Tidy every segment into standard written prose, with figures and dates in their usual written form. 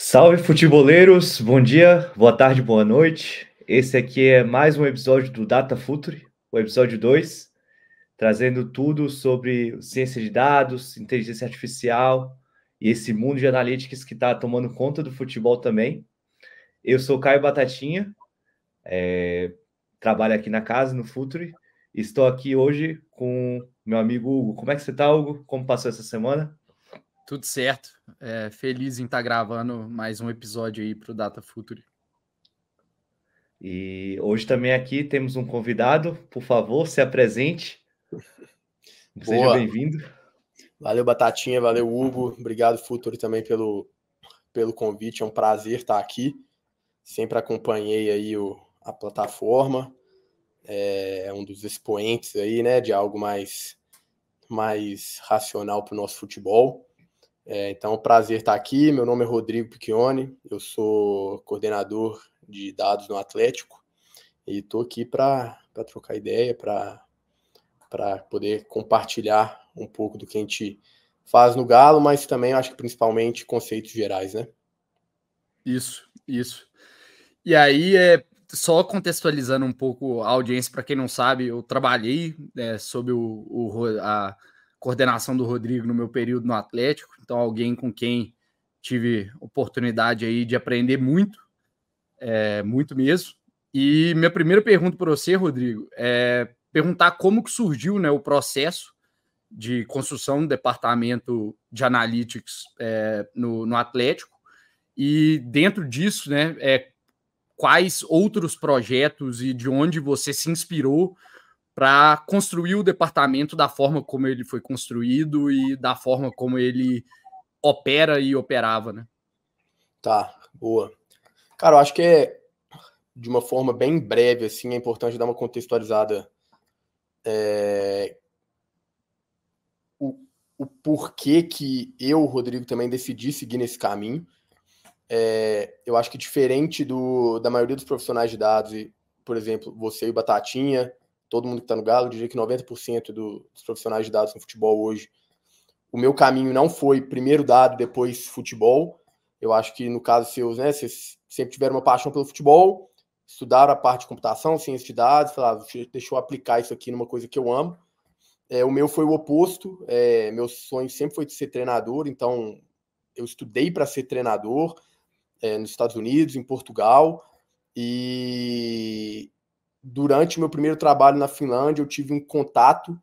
Salve futeboleiros, bom dia, boa tarde, boa noite. Esse aqui é mais um episódio do Data Futuri, o episódio 2, trazendo tudo sobre ciência de dados, inteligência artificial e esse mundo de analytics que está tomando conta do futebol também. Eu sou Caio Batatinha, trabalho aqui na casa, no Futuri, e estou aqui hoje com meu amigo Hugo. Como é que você está, Hugo? Como passou essa semana? Tudo certo. Feliz em estar gravando mais um episódio aí para o Data Futuri. E hoje também aqui temos um convidado. Por favor, se apresente. Seja Boa. bem-vindo. Valeu, Batatinha. Valeu, Hugo. Obrigado, Futuri, também pelo convite. É um prazer estar aqui. Sempre acompanhei aí a plataforma. É um dos expoentes aí, né, de algo mais racional para o nosso futebol. Então, é um prazer estar aqui. Meu nome é Rodrigo Picchioni. Eu sou coordenador de dados no Atlético. E estou aqui para trocar ideia, para poder compartilhar um pouco do que a gente faz no Galo, mas também acho que principalmente conceitos gerais, né? Isso. E aí, só contextualizando um pouco a audiência, para quem não sabe, eu trabalhei sob a coordenação do Rodrigo no meu período no Atlético, então alguém com quem tive oportunidade aí de aprender muito, muito mesmo. E minha primeira pergunta para você, Rodrigo, é perguntar como que surgiu, né, o processo de construção do departamento de analytics no Atlético, e dentro disso, né, quais outros projetos e de onde você se inspirou para construir o departamento da forma como ele foi construído e da forma como ele opera e operava, né? Tá, boa. Cara, eu acho que de uma forma bem breve, assim, é importante dar uma contextualizada o porquê que eu, Rodrigo, também decidi seguir nesse caminho. Eu acho que diferente da maioria dos profissionais de dados, e, por exemplo, você e o Batatinha, todo mundo que está no Galo, eu diria que 90% dos profissionais de dados no futebol hoje, o meu caminho não foi primeiro dado, depois futebol. Eu acho que no caso seus, né, vocês sempre tiveram uma paixão pelo futebol, estudaram a parte de computação, ciência de dados, falaram, deixa eu aplicar isso aqui numa coisa que eu amo. O meu foi o oposto. Meu sonho sempre foi de ser treinador, então eu estudei para ser treinador nos Estados Unidos, em Portugal, e durante o meu primeiro trabalho na Finlândia eu tive um contato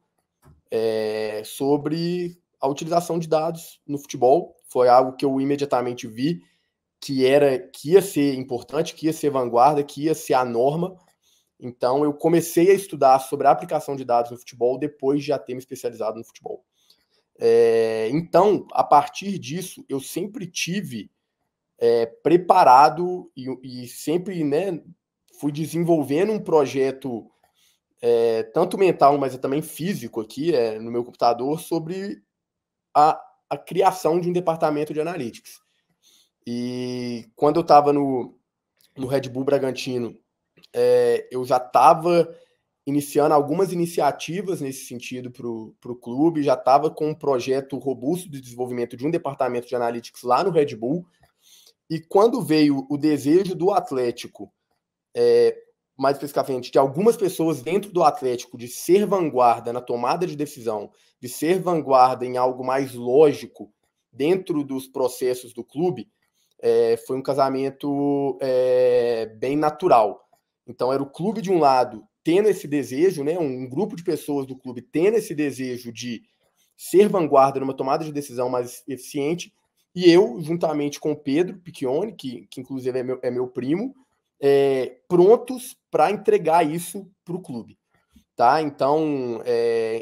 sobre a utilização de dados no futebol. Foi algo que eu imediatamente vi que ia ser importante, que ia ser vanguarda, que ia ser a norma. Então eu comecei a estudar sobre a aplicação de dados no futebol depois de já ter me especializado no futebol. Então, a partir disso, eu sempre tive preparado e sempre, né, fui desenvolvendo um projeto tanto mental, mas também físico aqui no meu computador sobre a criação de um departamento de analytics. E quando eu estava no Red Bull Bragantino, eu já estava iniciando algumas iniciativas nesse sentido para o clube, já estava com um projeto robusto de desenvolvimento de um departamento de analytics lá no Red Bull. E quando veio o desejo do Atlético, mais especificamente de algumas pessoas dentro do Atlético, de ser vanguarda na tomada de decisão, de ser vanguarda em algo mais lógico dentro dos processos do clube, foi um casamento bem natural. Então era o clube de um lado tendo esse desejo, né, um grupo de pessoas do clube tendo esse desejo de ser vanguarda numa tomada de decisão mais eficiente, e eu, juntamente com o Pedro Picchioni, que inclusive é meu primo, prontos para entregar isso para o clube. Tá? Então,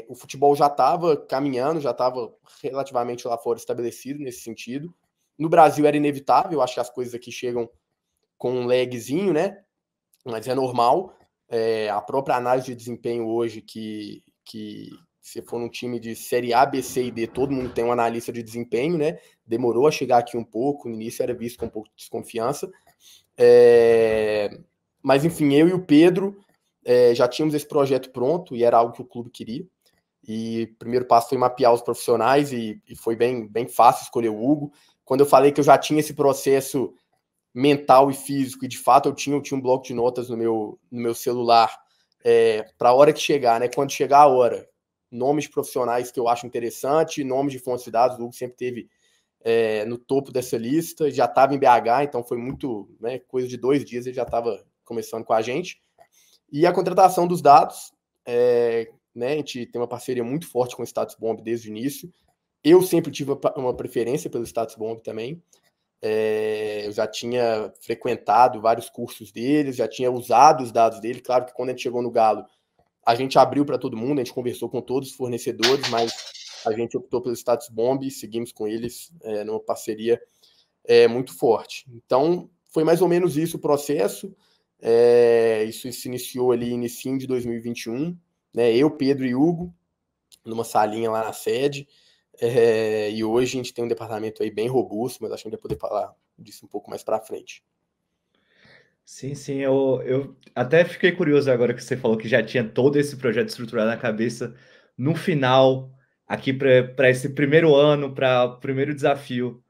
o futebol já estava caminhando, já estava relativamente lá fora estabelecido nesse sentido. No Brasil era inevitável, acho que as coisas aqui chegam com um lagzinho, né? Mas é normal. A própria análise de desempenho hoje, que se for num time de série A, B, C e D, todo mundo tem um analista de desempenho, né? Demorou a chegar aqui um pouco, no início era visto com um pouco de desconfiança. Mas, enfim, eu e o Pedro já tínhamos esse projeto pronto e era algo que o clube queria. E o primeiro passo foi mapear os profissionais e foi bem fácil escolher o Hugo. quando eu falei que eu já tinha esse processo mental e físico, e de fato eu tinha um bloco de notas no meu celular, para a hora que chegar, né? Quando chegar a hora, nomes de profissionais que eu acho interessante, nomes de fontes de dados, o Hugo sempre teve no topo dessa lista, já estava em BH, então foi muito, né, coisa de 2 dias ele já estava começando com a gente. E a contratação dos dados, né, a gente tem uma parceria muito forte com o Status Bomb desde o início. Eu sempre tive uma preferência pelo Status Bomb também. Eu já tinha frequentado vários cursos deles, já tinha usado os dados dele. Claro que quando a gente chegou no Galo, a gente abriu para todo mundo, a gente conversou com todos os fornecedores, mas a gente optou pelo Status Bomb e seguimos com eles numa parceria muito forte. Então, foi mais ou menos isso o processo. Isso se iniciou ali início de 2021, né? Eu, Pedro e Hugo, numa salinha lá na sede. E hoje a gente tem um departamento aí bem robusto, mas acho que a gente vai poder falar disso um pouco mais para frente. Sim, sim, eu até fiquei curioso agora que você falou que já tinha todo esse projeto estruturado na cabeça. No final, aqui para esse primeiro ano, para o primeiro desafio,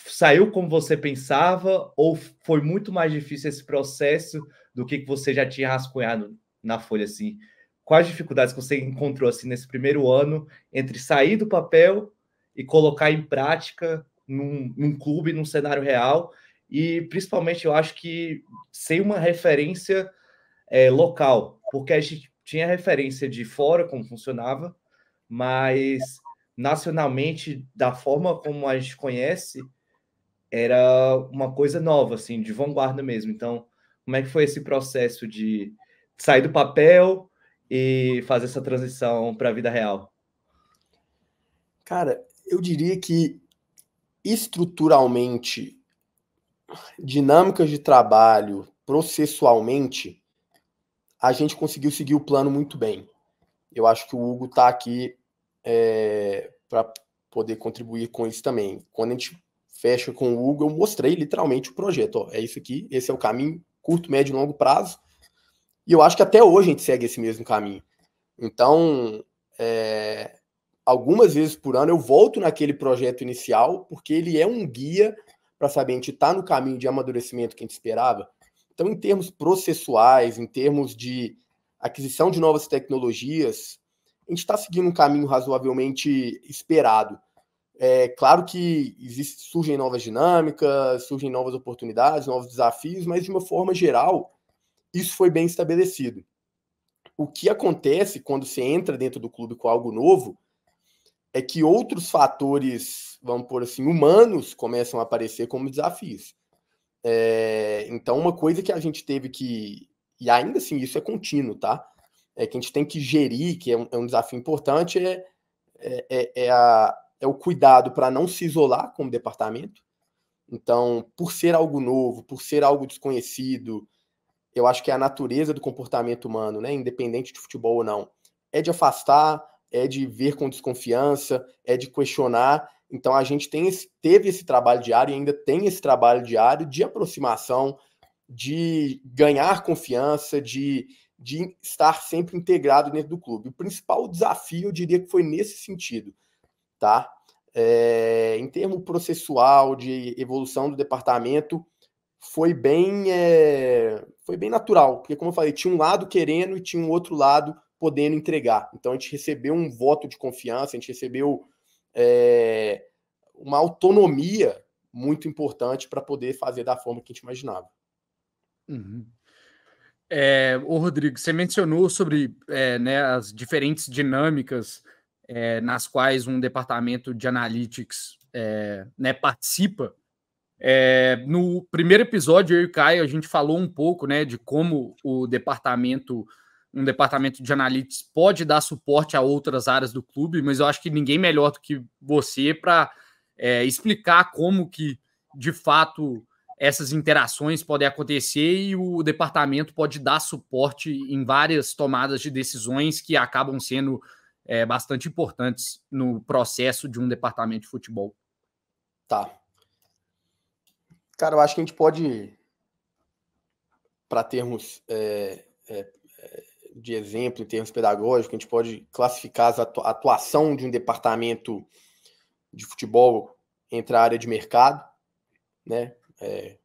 saiu como você pensava ou foi muito mais difícil esse processo do que você já tinha rascunhado na folha, assim? Quais dificuldades que você encontrou, assim, nesse primeiro ano entre sair do papel e colocar em prática num clube, num cenário real? E, principalmente, eu acho que sem uma referência local, porque a gente tinha referência de fora, como funcionava, mas nacionalmente, da forma como a gente conhece, era uma coisa nova, assim, de vanguarda mesmo. Então, como é que foi esse processo de sair do papel e fazer essa transição para a vida real? Cara, eu diria que estruturalmente, dinâmicas de trabalho, processualmente, a gente conseguiu seguir o plano muito bem. Eu acho que o Hugo está aqui para poder contribuir com isso também. Quando a gente fecha com o Hugo, eu mostrei literalmente o projeto. Ó, é isso aqui, esse é o caminho, curto, médio e longo prazo. E eu acho que até hoje a gente segue esse mesmo caminho. Então, algumas vezes por ano eu volto naquele projeto inicial, porque ele é um guia para saber a gente está no caminho de amadurecimento que a gente esperava. Então, em termos processuais, em termos de aquisição de novas tecnologias, a gente está seguindo um caminho razoavelmente esperado. Claro que surgem novas dinâmicas, surgem novas oportunidades, novos desafios, mas de uma forma geral, isso foi bem estabelecido. O que acontece quando você entra dentro do clube com algo novo é que outros fatores, vamos pôr assim, humanos começam a aparecer como desafios. Então, uma coisa que a gente teve que, e ainda assim isso é contínuo, tá? Que a gente tem que gerir, que é um desafio importante, é o cuidado para não se isolar como departamento. Então, por ser algo novo, por ser algo desconhecido, eu acho que é a natureza do comportamento humano, né, independente de futebol ou não, é de afastar, é de ver com desconfiança, é de questionar. Então a gente teve esse trabalho diário e ainda tem esse trabalho diário de aproximação, de ganhar confiança, de estar sempre integrado dentro do clube. O principal desafio, eu diria que foi nesse sentido, tá? Em termo processual, de evolução do departamento, foi bem natural, porque, como eu falei, tinha um lado querendo e tinha um outro lado podendo entregar. Então, a gente recebeu um voto de confiança, a gente recebeu uma autonomia muito importante para poder fazer da forma que a gente imaginava. Uhum. Ô Rodrigo, você mencionou sobre né, as diferentes dinâmicas nas quais um departamento de analytics né, participa. No primeiro episódio, eu e o Caio, a gente falou um pouco, né, de como um departamento de analytics pode dar suporte a outras áreas do clube, mas eu acho que ninguém melhor do que você para explicar como que, de fato, essas interações podem acontecer e o departamento pode dar suporte em várias tomadas de decisões que acabam sendo bastante importantes no processo de um departamento de futebol. Tá. Cara, eu acho que a gente pode, para termos de exemplo, em termos pedagógicos, a gente pode classificar a atuação de um departamento de futebol entra a área de mercado, né?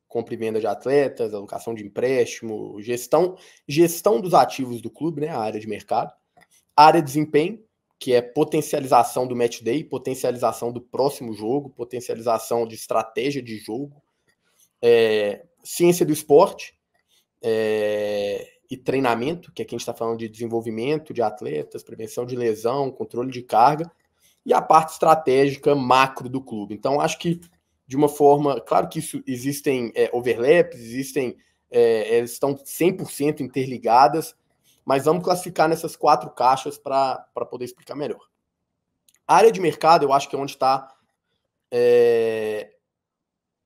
Compra e venda de atletas, alocação de empréstimo, gestão dos ativos do clube, né? A área de mercado. A área de desempenho, que é potencialização do match day, potencialização do próximo jogo, potencialização de estratégia de jogo, ciência do esporte e treinamento, que aqui a gente está falando de desenvolvimento de atletas, prevenção de lesão, controle de carga, e a parte estratégica macro do clube. Então, acho que, de uma forma, claro que existem overlaps, eles estão 100% interligadas, mas vamos classificar nessas 4 caixas para poder explicar melhor. A área de mercado, eu acho que é onde está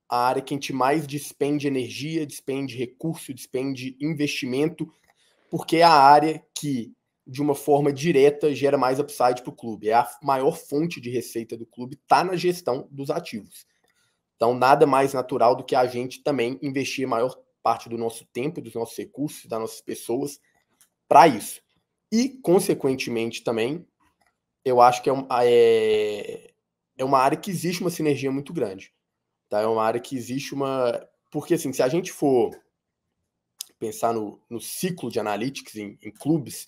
a área que a gente mais despende energia, despende recurso, despende investimento, porque é a área que, de uma forma direta, gera mais upside para o clube. É a maior fonte de receita do clube, está na gestão dos ativos. Então, nada mais natural do que a gente também investir a maior parte do nosso tempo, dos nossos recursos, das nossas pessoas, para isso. E, consequentemente, também, eu acho que é uma área que existe uma sinergia muito grande. Tá? É uma área que existe uma... Porque, assim, se a gente for pensar no ciclo de analytics em clubes,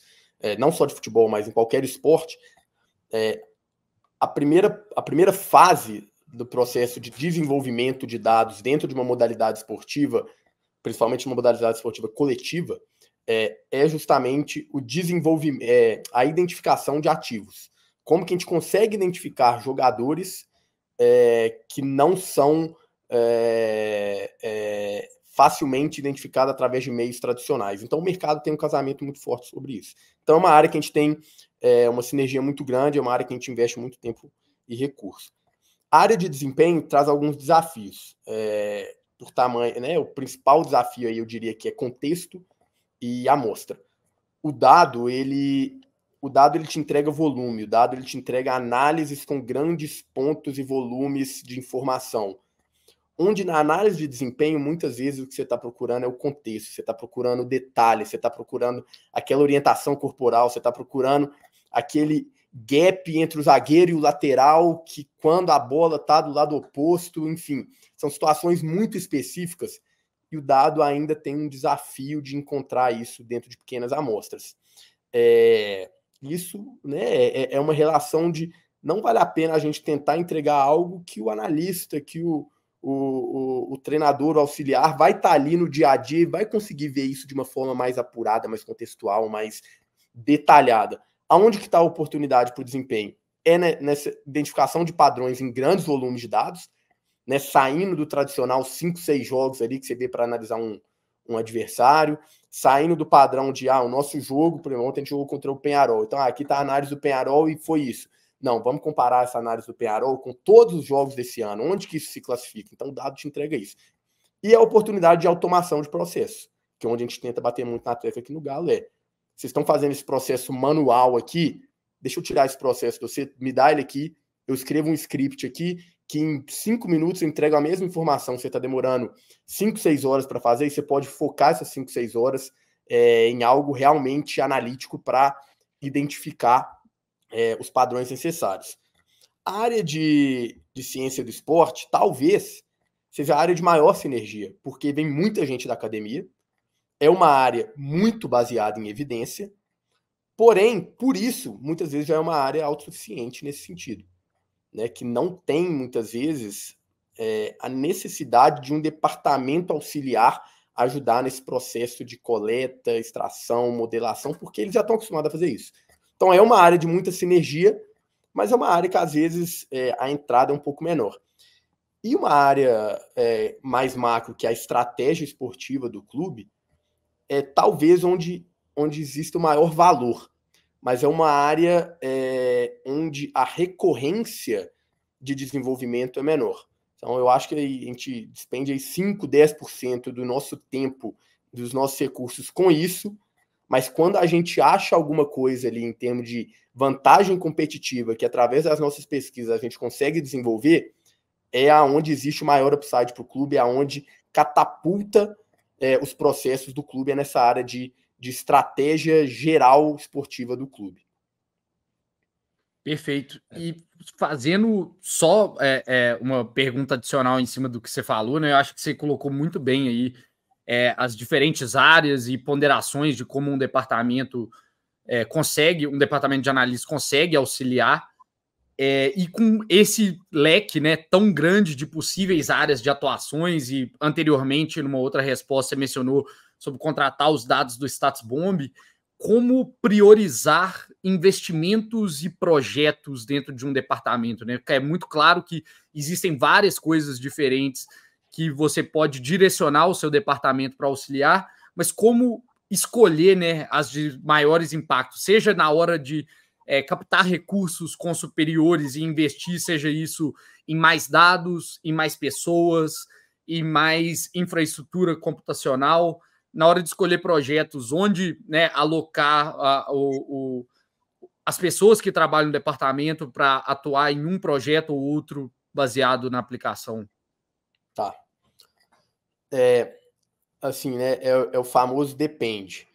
não só de futebol, mas em qualquer esporte, a primeira fase do processo de desenvolvimento de dados dentro de uma modalidade esportiva, principalmente uma modalidade esportiva coletiva, é justamente o desenvolvimento, a identificação de ativos. Como que a gente consegue identificar jogadores que não são facilmente identificados através de meios tradicionais. Então, o mercado tem um casamento muito forte sobre isso. Então, é uma área que a gente tem uma sinergia muito grande, é uma área que a gente investe muito tempo e recurso. A área de desempenho traz alguns desafios. Por tamanho, né? O principal desafio aí, eu diria que é contexto e amostra. O dado ele te entrega volume, o dado ele te entrega análises com grandes pontos e volumes de informação. Onde na análise de desempenho, muitas vezes o que você está procurando é o contexto, você está procurando o detalhe, você está procurando aquela orientação corporal, você está procurando aquele gap entre o zagueiro e o lateral, que quando a bola está do lado oposto, enfim, são situações muito específicas, e o dado ainda tem um desafio de encontrar isso dentro de pequenas amostras. Isso, né, é uma relação de não vale a pena a gente tentar entregar algo que o analista, que o treinador, o auxiliar vai estar ali no dia a dia e vai conseguir ver isso de uma forma mais apurada, mais contextual, mais detalhada. Aonde que está a oportunidade para o desempenho? Nessa identificação de padrões em grandes volumes de dados, né, saindo do tradicional 5, 6 jogos ali que você vê para analisar um adversário, saindo do padrão de o nosso jogo, por exemplo, ontem a gente jogou contra o Peñarol, então aqui está a análise do Peñarol e foi isso. Não, vamos comparar essa análise do Peñarol com todos os jogos desse ano, onde que isso se classifica? Então o dado te entrega isso. E a oportunidade de automação de processo, que é onde a gente tenta bater muito na tecla aqui no Galo, vocês estão fazendo esse processo manual aqui, deixa eu tirar esse processo, você me dá ele aqui, eu escrevo um script aqui, que em 5 minutos eu entrego a mesma informação, você está demorando 5, 6 horas para fazer, e você pode focar essas 5, 6 horas em algo realmente analítico para identificar os padrões necessários. A área de ciência do esporte, talvez, seja a área de maior sinergia, porque vem muita gente da academia, é uma área muito baseada em evidência, porém, por isso, muitas vezes já é uma área autossuficiente nesse sentido, né, que não tem, muitas vezes, a necessidade de um departamento auxiliar ajudar nesse processo de coleta, extração, modelação, porque eles já estão acostumados a fazer isso. Então, é uma área de muita sinergia, mas é uma área que, às vezes, a entrada é um pouco menor. E uma área mais macro, que é a estratégia esportiva do clube, é talvez onde existe o maior valor, mas é uma área onde a recorrência de desenvolvimento é menor. Então, eu acho que a gente despende aí 5, 10% do nosso tempo, dos nossos recursos com isso, mas quando a gente acha alguma coisa ali em termos de vantagem competitiva, que através das nossas pesquisas a gente consegue desenvolver, é aonde existe o maior upside para o clube, é aonde catapulta os processos do clube, é nessa área de estratégia geral esportiva do clube. Perfeito. E fazendo só uma pergunta adicional em cima do que você falou, né? Eu acho que você colocou muito bem aí as diferentes áreas e ponderações de como um departamento um departamento de análise consegue auxiliar, e com esse leque, né, tão grande de possíveis áreas de atuações, e anteriormente, numa outra resposta, você mencionou sobre contratar os dados do StatsBomb, como priorizar investimentos e projetos dentro de um departamento, né? Porque é muito claro que existem várias coisas diferentes que você pode direcionar o seu departamento para auxiliar, mas como escolher, né, as de maiores impactos, seja na hora de captar recursos com superiores e investir, seja isso em mais dados, em mais pessoas, em mais infraestrutura computacional, na hora de escolher projetos, onde, né, alocar as pessoas que trabalham no departamento para atuar em um projeto ou outro baseado na aplicação. Tá. Assim, né, é o famoso depende.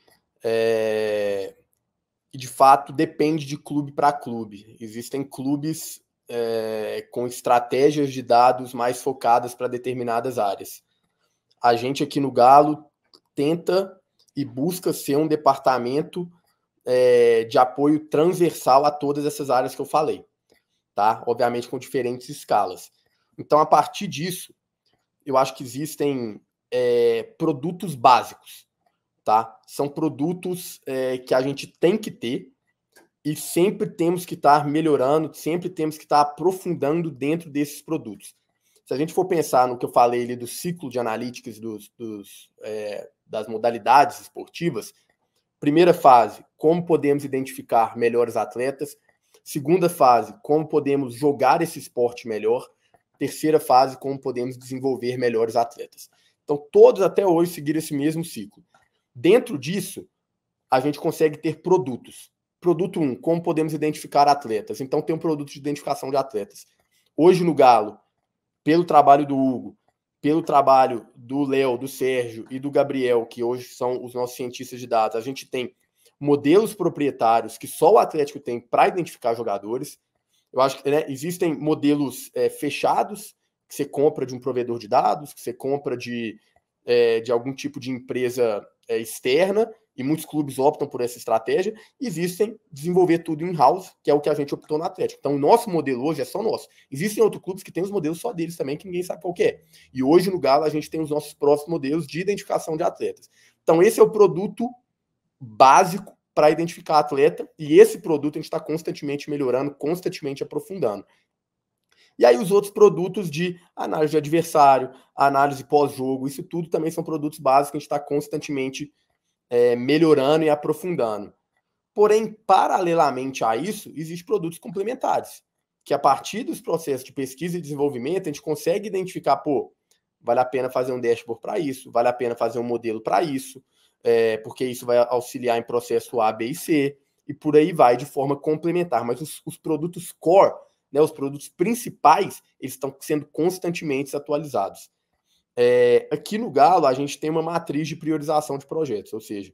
E, de fato, depende de clube para clube. Existem clubes com estratégias de dados mais focadas para determinadas áreas. A gente aqui no Galo tenta e busca ser um departamento de apoio transversal a todas essas áreas que eu falei, tá? Obviamente com diferentes escalas. Então, a partir disso, eu acho que existem produtos básicos, tá? São produtos que a gente tem que ter e sempre temos que estar melhorando, sempre temos que estar aprofundando dentro desses produtos. Se a gente for pensar no que eu falei ali do ciclo de analytics das modalidades esportivas, primeira fase, como podemos identificar melhores atletas. Segunda fase, como podemos jogar esse esporte melhor. Terceira fase, como podemos desenvolver melhores atletas. Então, todos até hoje seguiram esse mesmo ciclo. Dentro disso, a gente consegue ter produtos. Produto 1, como podemos identificar atletas. Então, tem um produto de identificação de atletas. Hoje, no Galo, pelo trabalho do Hugo, pelo trabalho do Léo, do Sérgio e do Gabriel, que hoje são os nossos cientistas de dados, a gente tem modelos proprietários que só o Atlético tem para identificar jogadores. Eu acho que existem modelos fechados, que você compra de um provedor de dados, que você compra de algum tipo de empresa externa, e muitos clubes optam por essa estratégia. Existem desenvolver tudo in-house, que é o que a gente optou no Atlético. Então, o nosso modelo hoje é só nosso. Existem outros clubes que têm os modelos só deles também, que ninguém sabe qual que é. E hoje, no Galo, a gente tem os nossos próprios modelos de identificação de atletas. Então, esse é o produto básico para identificar atleta, e esse produto a gente está constantemente melhorando, constantemente aprofundando. E aí os outros produtos de análise de adversário, análise pós-jogo, isso tudo também são produtos básicos que a gente está constantemente melhorando e aprofundando. Porém, paralelamente a isso, existem produtos complementares, que a partir dos processos de pesquisa e desenvolvimento, a gente consegue identificar, vale a pena fazer um dashboard para isso, vale a pena fazer um modelo para isso, porque isso vai auxiliar em processo A, B e C, e por aí vai, de forma complementar. Mas os produtos core, né, os produtos principais, eles estão sendo constantemente atualizados. Aqui no Galo, a gente tem uma matriz de priorização de projetos, ou seja,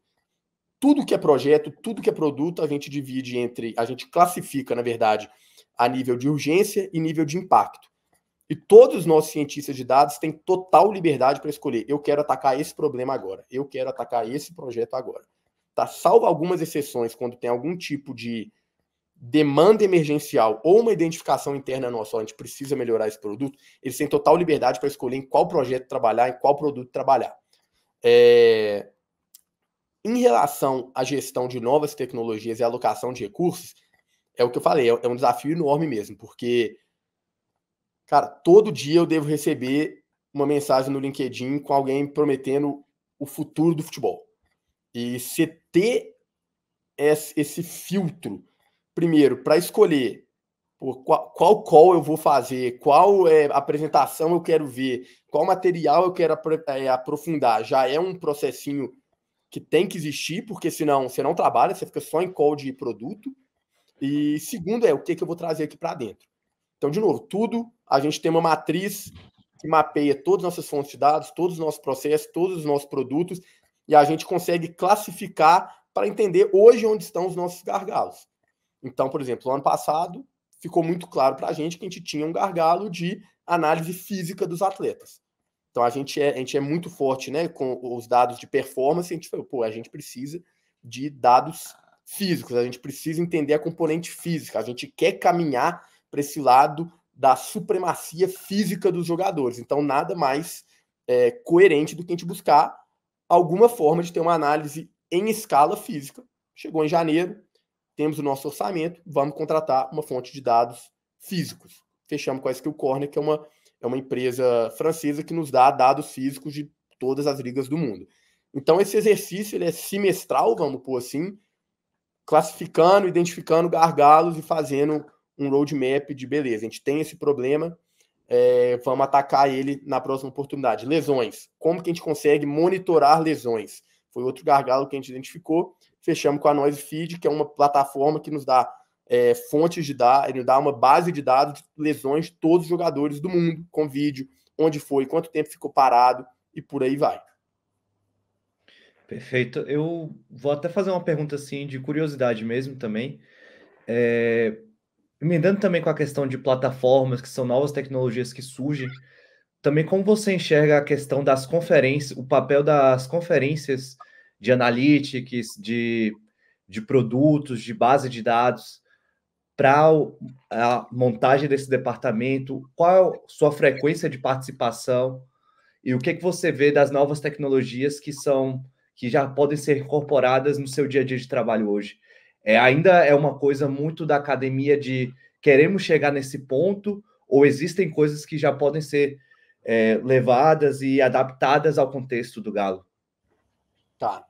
tudo que é projeto, tudo que é produto, a gente divide a gente classifica, na verdade, a nível de urgência e nível de impacto. E todos os nossos cientistas de dados têm total liberdade para escolher. Eu quero atacar esse problema agora. Eu quero atacar esse projeto agora. Tá? Salvo algumas exceções, quando tem algum tipo de demanda emergencial ou uma identificação interna nossa, a gente precisa melhorar esse produto, eles têm total liberdade para escolher em qual projeto trabalhar, em qual produto trabalhar. Em relação à gestão de novas tecnologias e alocação de recursos, é o que eu falei, é um desafio enorme mesmo, porque, cara, todo dia eu devo receber uma mensagem no LinkedIn com alguém prometendo o futuro do futebol. E você ter esse filtro, primeiro, para escolher qual call eu vou fazer, qual apresentação eu quero ver, qual material eu quero aprofundar, já é um processinho que tem que existir, porque senão você não trabalha, você fica só em call de produto. E segundo o que eu vou trazer aqui para dentro. Então, de novo, tudo, a gente tem uma matriz que mapeia todas as nossas fontes de dados, todos os nossos processos, todos os nossos produtos, e a gente consegue classificar para entender hoje onde estão os nossos gargalos. Então, por exemplo, no ano passado, ficou muito claro para a gente que a gente tinha um gargalo de análise física dos atletas. Então, a gente é muito forte, né, com os dados de performance. A gente falou, pô, a gente precisa de dados físicos, a gente precisa entender a componente física, a gente quer caminhar para esse lado da supremacia física dos jogadores. Então, nada mais coerente do que a gente buscar alguma forma de ter uma análise em escala física. Chegou em janeiro, temos o nosso orçamento, vamos contratar uma fonte de dados físicos. Fechamos com a Skill Corner, que é uma empresa francesa que nos dá dados físicos de todas as ligas do mundo. Então, esse exercício ele é semestral, vamos pôr assim, classificando, identificando gargalos e fazendo um roadmap de beleza. A gente tem esse problema, vamos atacar ele na próxima oportunidade. Lesões. Como que a gente consegue monitorar lesões? Foi outro gargalo que a gente identificou. Fechamos com a NoiseFeed, que é uma plataforma que nos dá fontes de dados, ele dá uma base de dados de lesões de todos os jogadores do mundo, com vídeo, onde foi, quanto tempo ficou parado e por aí vai. Perfeito. Eu vou até fazer uma pergunta assim de curiosidade mesmo também. Emendando também com a questão de plataformas, que são novas tecnologias que surgem, também como você enxerga a questão das conferências, o papel das conferências de analytics, de produtos, de base de dados, para a montagem desse departamento, qual é a sua frequência de participação e o que você vê das novas tecnologias que já podem ser incorporadas no seu dia a dia de trabalho hoje? Ainda é uma coisa muito da academia de queremos chegar nesse ponto, ou existem coisas que já podem ser levadas e adaptadas ao contexto do Galo? Tá.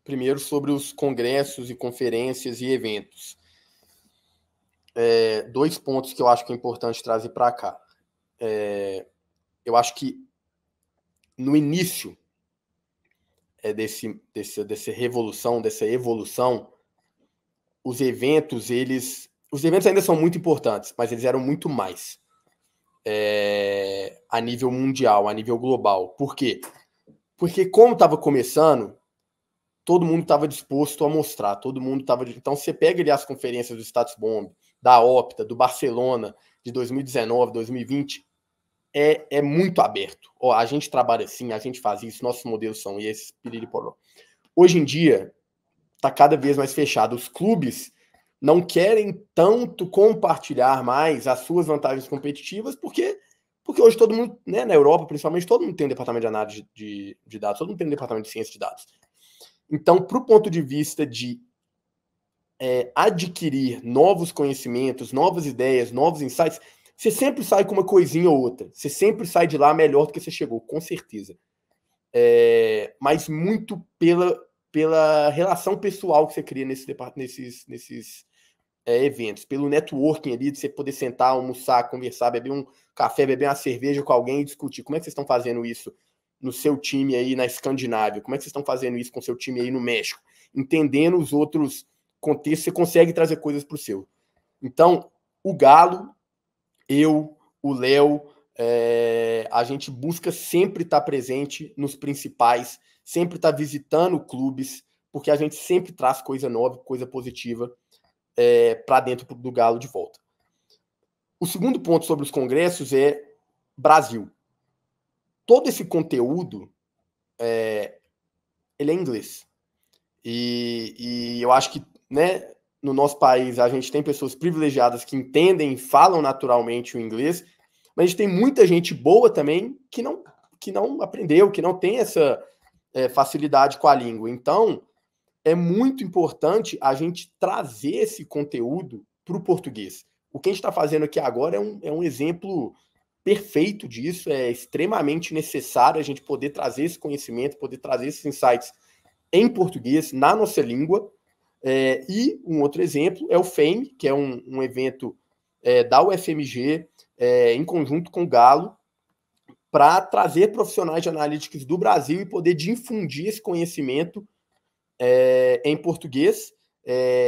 Primeiro sobre os congressos e conferências e eventos. 2 pontos que eu acho que é importante trazer para cá. Eu acho que no início dessa revolução, dessa evolução, os eventos ainda são muito importantes, mas eles eram muito mais a nível mundial, a nível global. Por quê? Porque como estava começando, todo mundo estava disposto a mostrar, todo mundo estava... Então você pega ali as conferências do Status Bomb, da Opta, do Barcelona, de 2019, 2020, é muito aberto. A gente trabalha assim, a gente faz isso, nossos modelos são esses, piririporó. Hoje em dia, está cada vez mais fechado. Os clubes não querem tanto compartilhar mais as suas vantagens competitivas, porque hoje todo mundo, né, na Europa, principalmente, todo mundo tem um departamento de análise de dados, todo mundo tem um departamento de ciência de dados. Então, para o ponto de vista de adquirir novos conhecimentos, novas ideias, novos insights, você sempre sai com uma coisinha ou outra. Você sempre sai de lá melhor do que você chegou, com certeza. Mas muito pela relação pessoal que você cria nesses eventos, pelo networking ali, de você poder sentar, almoçar, conversar, beber um café, beber uma cerveja com alguém e discutir. Como é que vocês estão fazendo isso no seu time aí na Escandinávia? Como é que vocês estão fazendo isso com o seu time aí no México? Entendendo os outros contextos, você consegue trazer coisas para o seu. Então, o Galo, o Léo, a gente busca sempre estar presente nos principais, sempre estar visitando clubes, porque a gente sempre traz coisa nova, coisa positiva para dentro do Galo de volta. O segundo ponto sobre os congressos é Brasil. Todo esse conteúdo ele é em inglês. E eu acho que, né, no nosso país a gente tem pessoas privilegiadas que entendem e falam naturalmente o inglês, mas a gente tem muita gente boa também que não aprendeu, que não tem essa facilidade com a língua. Então, é muito importante a gente trazer esse conteúdo para o português. O que a gente está fazendo aqui agora é um exemplo perfeito disso, é extremamente necessário a gente poder trazer esse conhecimento, poder trazer esses insights em português, na nossa língua. E um outro exemplo é o FAME, que é um evento da UFMG, em conjunto com o Galo, para trazer profissionais de analytics do Brasil e poder difundir esse conhecimento em português.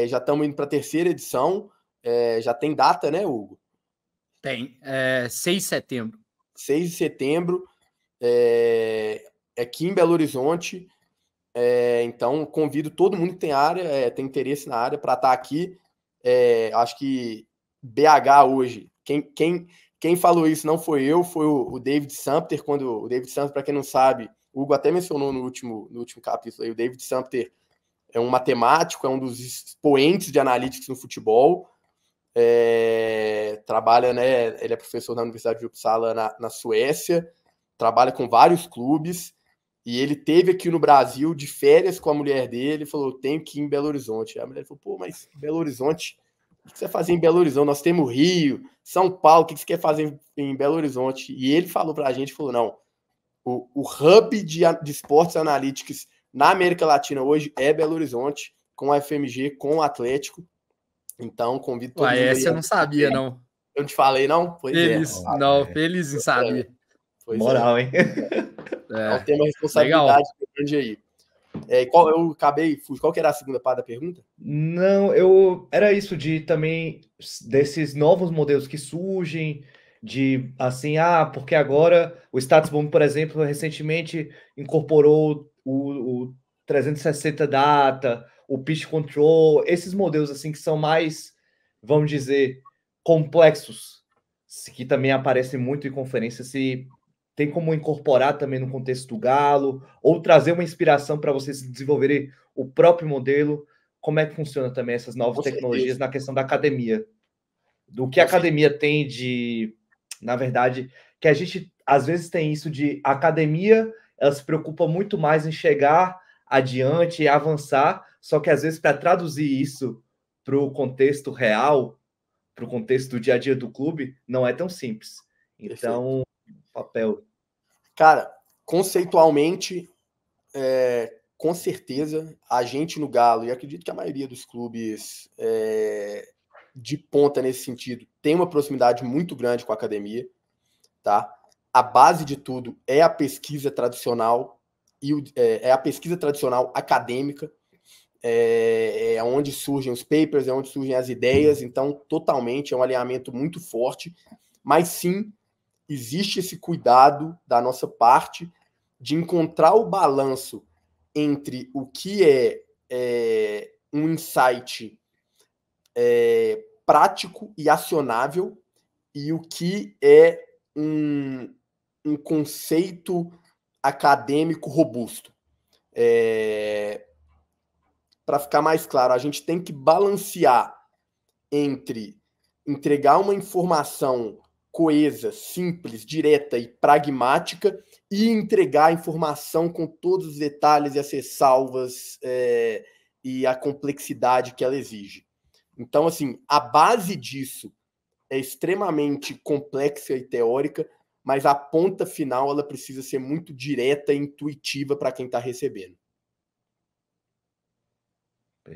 Já estamos indo para a 3ª edição, já tem data, né, Hugo? Tem, 6 de setembro. 6 de setembro, aqui em Belo Horizonte. Então, convido todo mundo que tem área, tem interesse na área, para estar aqui. Acho que BH hoje, quem falou isso não foi eu, foi o David Sumpter. Quando o David Sumpter, para quem não sabe, o Hugo até mencionou no último capítulo aí, o David Sumpter é um matemático, é um dos expoentes de analytics no futebol. Trabalha, né? Ele é professor na Universidade de Uppsala, na Suécia, trabalha com vários clubes, e ele teve aqui no Brasil de férias com a mulher dele, falou: tenho que ir em Belo Horizonte. A mulher falou: pô, mas Belo Horizonte, o que você vai fazer em Belo Horizonte? Nós temos Rio, São Paulo, o que você quer fazer em Belo Horizonte? E ele falou pra gente, falou: não, o hub de esportes analytics na América Latina hoje é Belo Horizonte, com a FMG, com o Atlético. Então, convido todo mundo. Essa eu não sabia, não. Eu te falei, não? Pois feliz, não, feliz em saber. Moral, hein? Então tem uma responsabilidade grande aí. Eu acabei, qual que era a segunda parte da pergunta? Não, era isso de também desses novos modelos que surgem, de assim, porque agora o StatsBomb, por exemplo, recentemente incorporou o 360 Data, o Pitch Control, esses modelos assim que são mais, vamos dizer, complexos, que também aparecem muito em conferências, se tem como incorporar também no contexto do Galo, ou trazer uma inspiração para vocês desenvolverem o próprio modelo. Como é que funciona também essas novas tecnologias na questão da academia? Do que a academia tem de... Na verdade, que a gente às vezes tem isso de academia, ela se preocupa muito mais em chegar adiante e avançar, só que às vezes para traduzir isso para o contexto real, para o contexto do dia a dia do clube, não é tão simples. Então, papel. Cara, conceitualmente, com certeza, a gente no Galo, e acredito que a maioria dos clubes de ponta nesse sentido, tem uma proximidade muito grande com a academia, tá? A base de tudo é a pesquisa tradicional, é a pesquisa tradicional acadêmica, é onde surgem os papers, é onde surgem as ideias, então totalmente é um alinhamento muito forte, mas sim, existe esse cuidado da nossa parte de encontrar o balanço entre o que é um insight prático e acionável e o que é um conceito acadêmico robusto. Para ficar mais claro, a gente tem que balancear entre entregar uma informação coesa, simples, direta e pragmática e entregar a informação com todos os detalhes e as ressalvas e a complexidade que ela exige. Então, assim, a base disso é extremamente complexa e teórica, mas a ponta final ela precisa ser muito direta e intuitiva para quem está recebendo.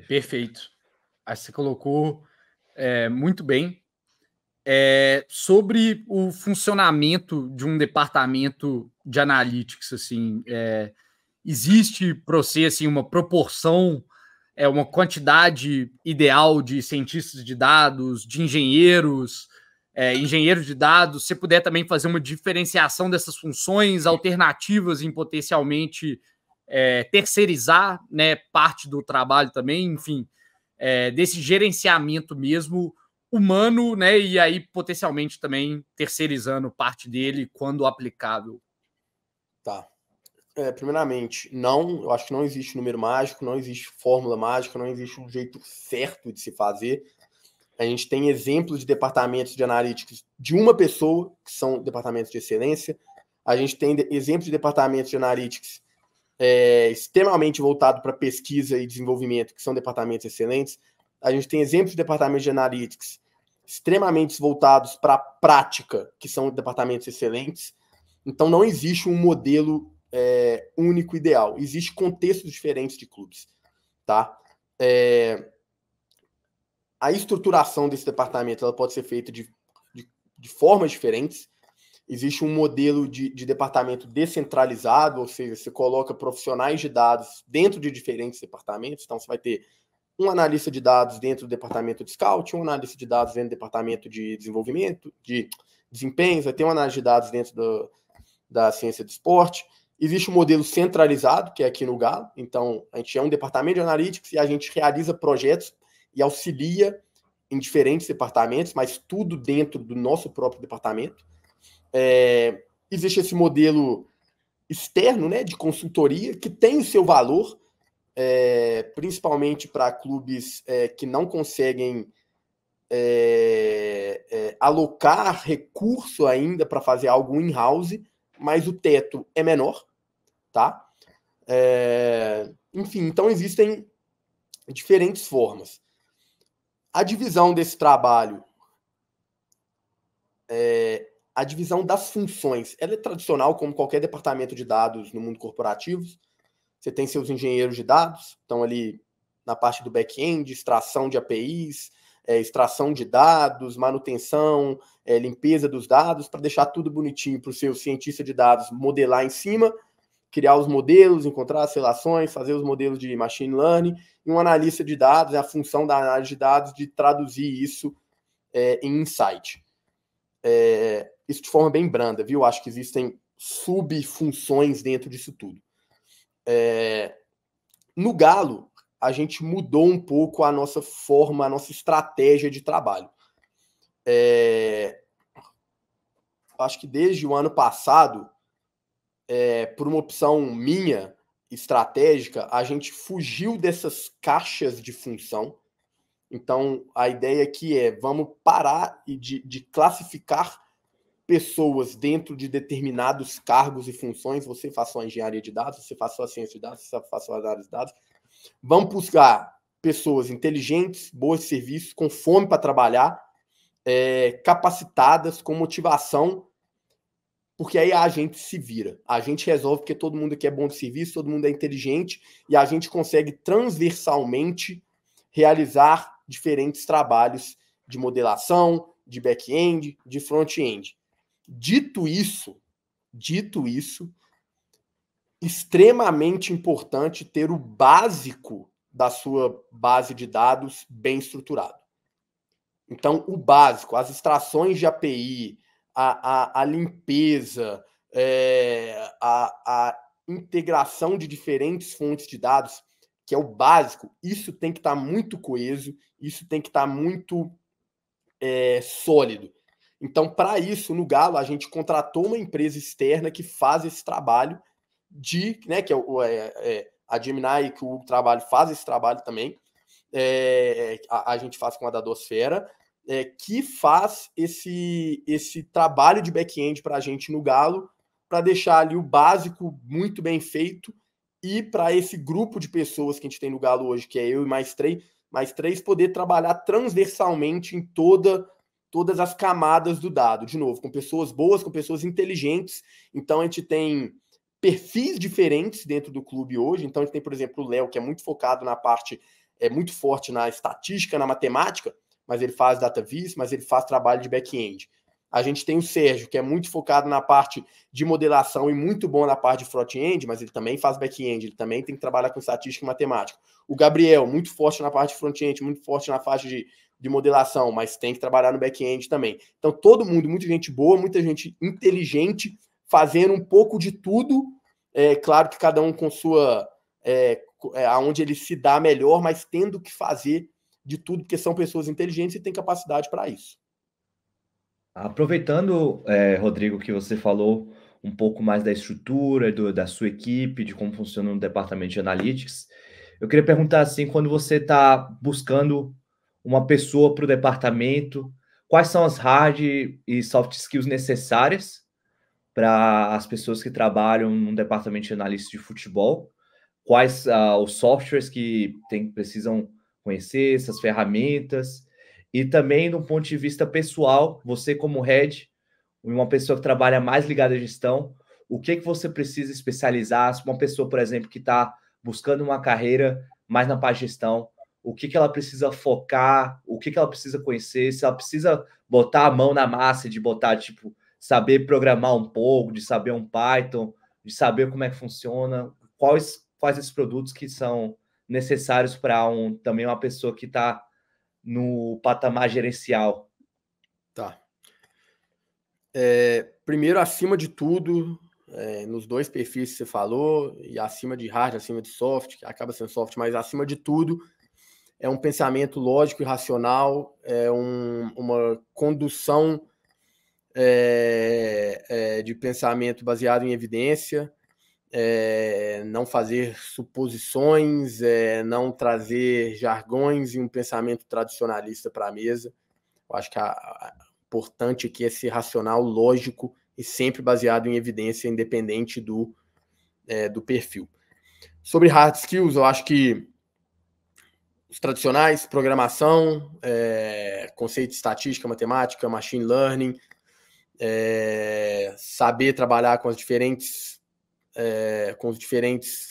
Perfeito. Aí você colocou muito bem. Sobre o funcionamento de um departamento de analytics, assim, existe para você assim, uma proporção, uma quantidade ideal de cientistas de dados, de engenheiros, engenheiros de dados? Se puder também fazer uma diferenciação dessas funções, alternativas em potencialmente terceirizar, né, parte do trabalho também, enfim, desse gerenciamento mesmo humano, né? E aí, potencialmente, também terceirizando parte dele quando aplicável. Tá. Primeiramente, eu acho que não existe número mágico, não existe fórmula mágica, não existe um jeito certo de se fazer. A gente tem exemplos de departamentos de analytics de uma pessoa, que são departamentos de excelência. A gente tem exemplos de departamentos de analytics extremamente voltado para pesquisa e desenvolvimento, que são departamentos excelentes. A gente tem exemplos de departamentos de analytics extremamente voltados para a prática, que são departamentos excelentes. Então, não existe um modelo único ideal. Existem contextos diferentes de clubes. Tá? A estruturação desse departamento ela pode ser feita de formas diferentes. Existe um modelo de departamento descentralizado, ou seja, você coloca profissionais de dados dentro de diferentes departamentos. Então, você vai ter um analista de dados dentro do departamento de scout, um analista de dados dentro do departamento de desenvolvimento, de desempenho, vai ter um analista de dados dentro da ciência do esporte, Existe o modelo centralizado, que é aqui no Galo. Então, a gente é um departamento de analytics e a gente realiza projetos e auxilia em diferentes departamentos, mas tudo dentro do nosso próprio departamento. Existe esse modelo externo, né, de consultoria, que tem o seu valor, principalmente para clubes que não conseguem alocar recurso ainda para fazer algo in-house, mas o teto é menor, tá? Enfim, então existem diferentes formas. A divisão desse trabalho, a divisão das funções, ela é tradicional como qualquer departamento de dados no mundo corporativo. Você tem seus engenheiros de dados, estão ali na parte do back-end, extração de APIs, extração de dados, manutenção, limpeza dos dados, para deixar tudo bonitinho para o seu cientista de dados modelar em cima, criar os modelos, encontrar as relações, fazer os modelos de machine learning, e um analista de dados, a função da análise de dados de traduzir isso em insight. Isso de forma bem branda, viu? Acho que existem subfunções dentro disso tudo. No Galo, a gente mudou um pouco a nossa forma, a nossa estratégia de trabalho. Acho que desde o ano passado, por uma opção minha, estratégica, a gente fugiu dessas caixas de função. Então, a ideia aqui vamos parar de classificar pessoas dentro de determinados cargos e funções. Você faz sua engenharia de dados, você faz sua ciência de dados, você faz sua análise de dados. Vamos buscar pessoas inteligentes, boas de serviço, com fome para trabalhar, capacitadas, com motivação, porque aí a gente se vira. A gente resolve, porque todo mundo aqui é bom de serviço, todo mundo é inteligente, e a gente consegue transversalmente realizar diferentes trabalhos de modelação, de back-end, de front-end. Dito isso, extremamente importante ter o básico da sua base de dados bem estruturado. Então, o básico, as extrações de API, a limpeza, a integração de diferentes fontes de dados, que é o básico, isso tem que estar muito coeso, isso tem que estar muito sólido. Então, para isso, no Galo, a gente contratou uma empresa externa que faz esse trabalho que é a Gemini, que o trabalho faz esse trabalho também. A gente faz com a Dadosfera, que faz esse trabalho de back-end para a gente no Galo, para deixar ali o básico muito bem feito, e para esse grupo de pessoas que a gente tem no Galo hoje, que é eu e mais três, poder trabalhar transversalmente em todas as camadas do dado. De novo, com pessoas boas, com pessoas inteligentes. Então, a gente tem perfis diferentes dentro do clube hoje. Então, a gente tem, por exemplo, o Léo, que é muito focado na parte, muito forte na estatística, na matemática, mas ele faz data vis, mas ele faz trabalho de back-end. A gente tem o Sérgio, que é muito focado na parte de modelação e muito bom na parte de front-end, mas ele também faz back-end, ele também tem que trabalhar com estatística e matemática. O Gabriel, muito forte na parte de front-end, muito forte na parte de modelação, mas tem que trabalhar no back-end também. Então, todo mundo, muita gente boa, muita gente inteligente, fazendo um pouco de tudo. Claro que cada um com sua... aonde ele se dá melhor, mas tendo que fazer de tudo, porque são pessoas inteligentes e têm capacidade para isso. Aproveitando, Rodrigo, que você falou um pouco mais da estrutura, da sua equipe, de como funciona o departamento de Analytics, eu queria perguntar assim, quando você está buscando uma pessoa para o departamento, quais são as hard e soft skills necessárias para as pessoas que trabalham no departamento de análise de futebol? Quais os softwares que precisam conhecer, essas ferramentas? E também, do ponto de vista pessoal, você como head, uma pessoa que trabalha mais ligada à gestão, o que você precisa especializar? Se uma pessoa, por exemplo, que está buscando uma carreira mais na parte de gestão, o que ela precisa focar, o que ela precisa conhecer, se ela precisa botar a mão na massa, de botar, tipo, saber programar um pouco, de saber um Python, de saber como é que funciona, quais esses produtos que são necessários para também uma pessoa que está no patamar gerencial. Tá. Primeiro, acima de tudo, nos dois perfis que você falou, e acima de hard, acima de soft, que acaba sendo soft, mas acima de tudo, é um pensamento lógico e racional, uma condução de pensamento baseado em evidência, não fazer suposições, não trazer jargões e um pensamento tradicionalista para a mesa. Eu acho que importante aqui é ser racional, lógico e sempre baseado em evidência, independente do perfil. Sobre hard skills, eu acho que os tradicionais, programação, conceito de estatística, matemática, machine learning, saber trabalhar com as diferentes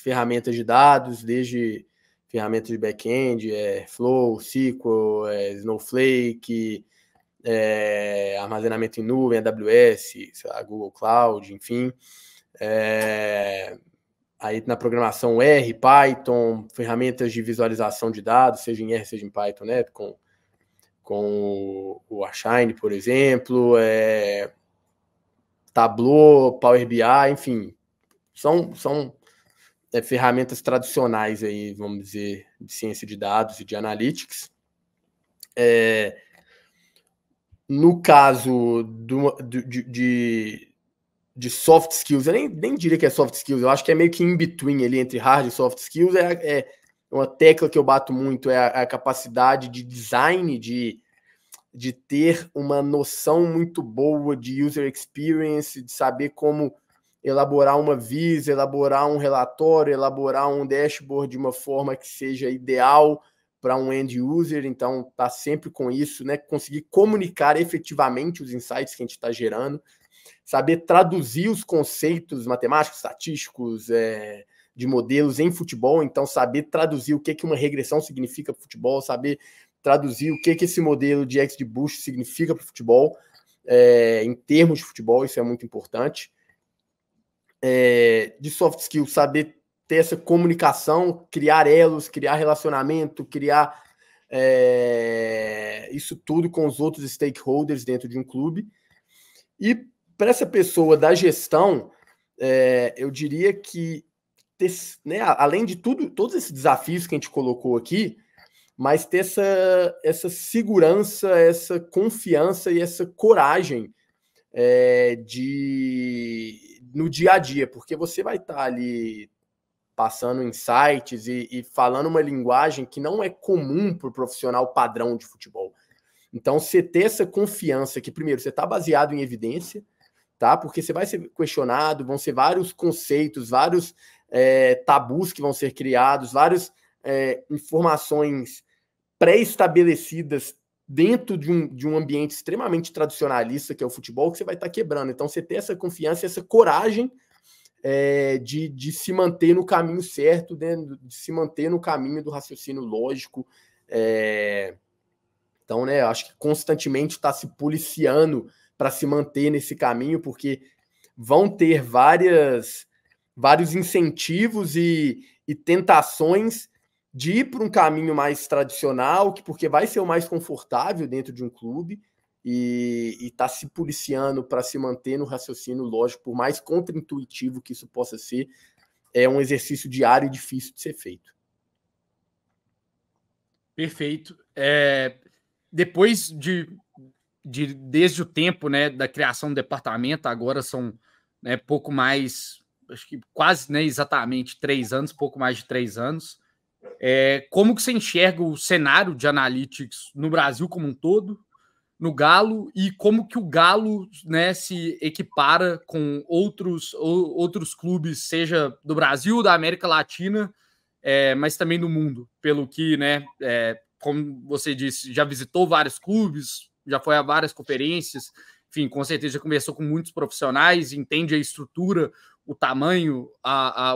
ferramentas de dados, desde ferramentas de back-end, Flow, SQL, Snowflake, armazenamento em nuvem, AWS, Google Cloud, enfim. Aí na programação R, Python, ferramentas de visualização de dados, seja em R, seja em Python, né? Com o Ashine, por exemplo, Tableau, Power BI, enfim, são ferramentas tradicionais aí, vamos dizer, de ciência de dados e de analytics. No caso de soft skills, eu nem diria que é soft skills, eu acho que é meio que in between ali entre hard e soft skills, uma tecla que eu bato muito, é a capacidade de design, de ter uma noção muito boa de user experience, de saber como elaborar uma visa, elaborar um relatório, elaborar um dashboard de uma forma que seja ideal para um end user. Então, tá sempre com isso, né? Conseguir comunicar efetivamente os insights que a gente está gerando, saber traduzir os conceitos matemáticos, estatísticos, de modelos em futebol. Então, saber traduzir o que uma regressão significa para o futebol, saber traduzir o que esse modelo de XGBoost significa para o futebol, em termos de futebol, isso é muito importante. De soft skills, saber ter essa comunicação, criar elos, criar relacionamento, criar isso tudo com os outros stakeholders dentro de um clube. E para essa pessoa da gestão, eu diria que, né, além de todos esses desafios que a gente colocou aqui, mas ter essa segurança, essa confiança e essa coragem no dia a dia, porque você vai estar ali passando insights e falando uma linguagem que não é comum para o profissional padrão de futebol. Então, você ter essa confiança que, primeiro, você está baseado em evidência, tá? Porque você vai ser questionado, vão ser vários conceitos, vários tabus que vão ser criados, várias informações pré-estabelecidas dentro de um ambiente extremamente tradicionalista, que é o futebol, que você vai estar quebrando. Então, você ter essa confiança, essa coragem de se manter no caminho certo, né? De se manter no caminho do raciocínio lógico. Então, né, eu acho que constantemente está se policiando para se manter nesse caminho, porque vão ter vários incentivos e tentações de ir para um caminho mais tradicional, porque vai ser o mais confortável dentro de um clube, e está se policiando para se manter no raciocínio lógico, por mais contraintuitivo que isso possa ser, é um exercício diário e difícil de ser feito. Perfeito. Depois desde o tempo, né, da criação do departamento, agora são, né, pouco mais, acho que quase, né, exatamente 3 anos, pouco mais de 3 anos. Como que você enxerga o cenário de analytics no Brasil como um todo, no Galo, e como que o Galo, né, se equipara com outros clubes, seja do Brasil, da América Latina, mas também do mundo, pelo que, né, como você disse, já visitou vários clubes, já foi a várias conferências, enfim, com certeza já conversou com muitos profissionais, entende a estrutura, o tamanho,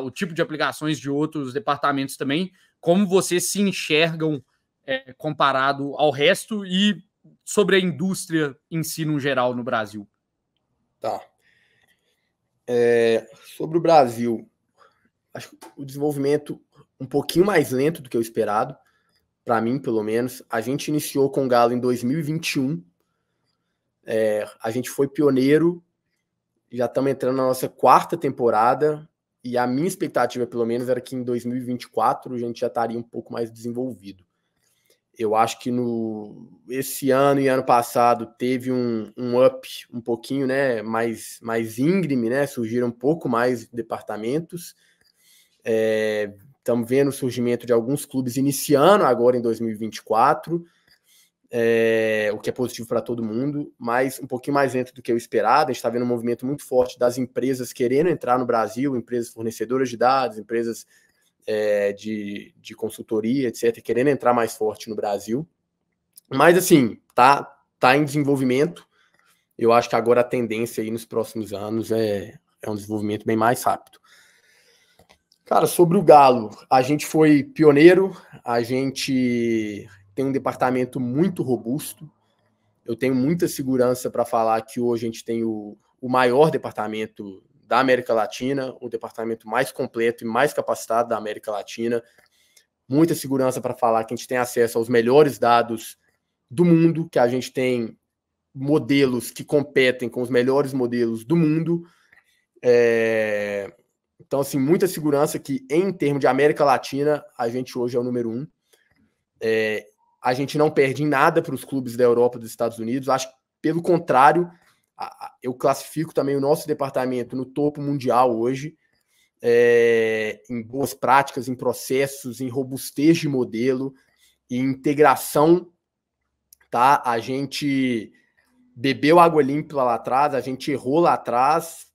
o tipo de aplicações de outros departamentos também. Como vocês se enxergam comparado ao resto e sobre a indústria em si, no geral, no Brasil? Tá. Sobre o Brasil, acho que o desenvolvimento um pouquinho mais lento do que eu esperado, para mim, pelo menos. A gente iniciou com o Galo em 2021. A gente foi pioneiro já estamos entrando na nossa 4ª temporada, e a minha expectativa, pelo menos, era que em 2024 a gente já estaria um pouco mais desenvolvido. Eu acho que esse ano e ano passado teve um up um pouquinho, né, mais íngreme, né, surgiram um pouco mais departamentos. Estamos vendo o surgimento de alguns clubes iniciando agora em 2024, o que é positivo para todo mundo, mas um pouquinho mais lento do que eu esperado. A gente está vendo um movimento muito forte das empresas querendo entrar no Brasil, empresas fornecedoras de dados, empresas de consultoria, etc., querendo entrar mais forte no Brasil. Mas, assim, tá em desenvolvimento. Eu acho que agora a tendência aí nos próximos anos é um desenvolvimento bem mais rápido. Cara, sobre o Galo, a gente foi pioneiro, a gente tem um departamento muito robusto. Eu tenho muita segurança para falar que hoje a gente tem o maior departamento da América Latina, o departamento mais completo e mais capacitado da América Latina. Muita segurança para falar que a gente tem acesso aos melhores dados do mundo, que a gente tem modelos que competem com os melhores modelos do mundo. Então, assim, muita segurança que, em termos de América Latina, a gente hoje é o número 1. A gente não perde em nada para os clubes da Europa e dos Estados Unidos. Acho que, pelo contrário, eu classifico também o nosso departamento no topo mundial hoje, em boas práticas, em processos, em robustez de modelo, em integração. Tá? A gente bebeu água limpa lá atrás, a gente errou lá atrás,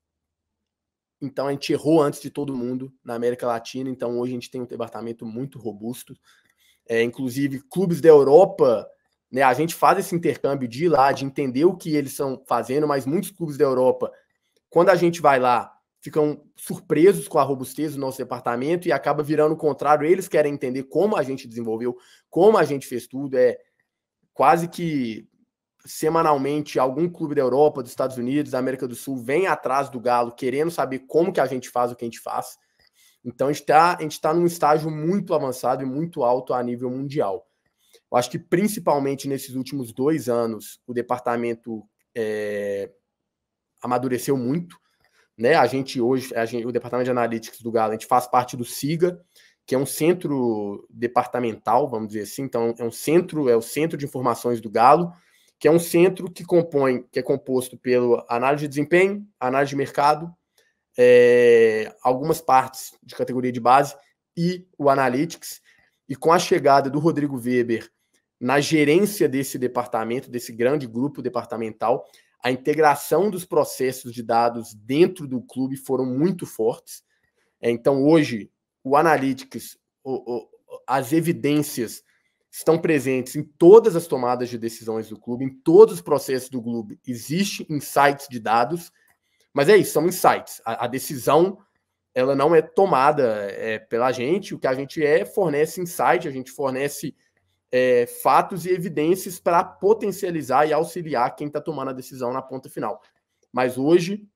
então a gente errou antes de todo mundo na América Latina, então hoje a gente tem um departamento muito robusto. Inclusive, clubes da Europa, né, a gente faz esse intercâmbio de ir lá, de entender o que eles estão fazendo, mas muitos clubes da Europa, quando a gente vai lá, ficam surpresos com a robustez do nosso departamento e acaba virando o contrário. Eles querem entender como a gente desenvolveu, como a gente fez tudo. Quase que semanalmente algum clube da Europa, dos Estados Unidos, da América do Sul vem atrás do Galo querendo saber como que a gente faz o que a gente faz. Então a gente está num estágio muito avançado e muito alto a nível mundial. Eu acho que principalmente nesses últimos 2 anos o departamento amadureceu muito, né? O departamento de analytics do Galo, a gente faz parte do SIGA, que é um centro departamental, vamos dizer assim. Então é o centro de informações do Galo, que é um centro que é composto pela análise de desempenho, análise de mercado, algumas partes de categoria de base e o Analytics. E com a chegada do Rodrigo Weber na gerência desse departamento, desse grande grupo departamental, a integração dos processos de dados dentro do clube foram muito fortes. Então, hoje, o Analytics, as evidências estão presentes em todas as tomadas de decisões do clube, em todos os processos do clube. Existem insights de dados, mas é isso, são insights. A decisão, ela não é tomada pela gente. O que a gente fornece insight, a gente fornece fatos e evidências para potencializar e auxiliar quem está tomando a decisão na ponta final. Mas hoje,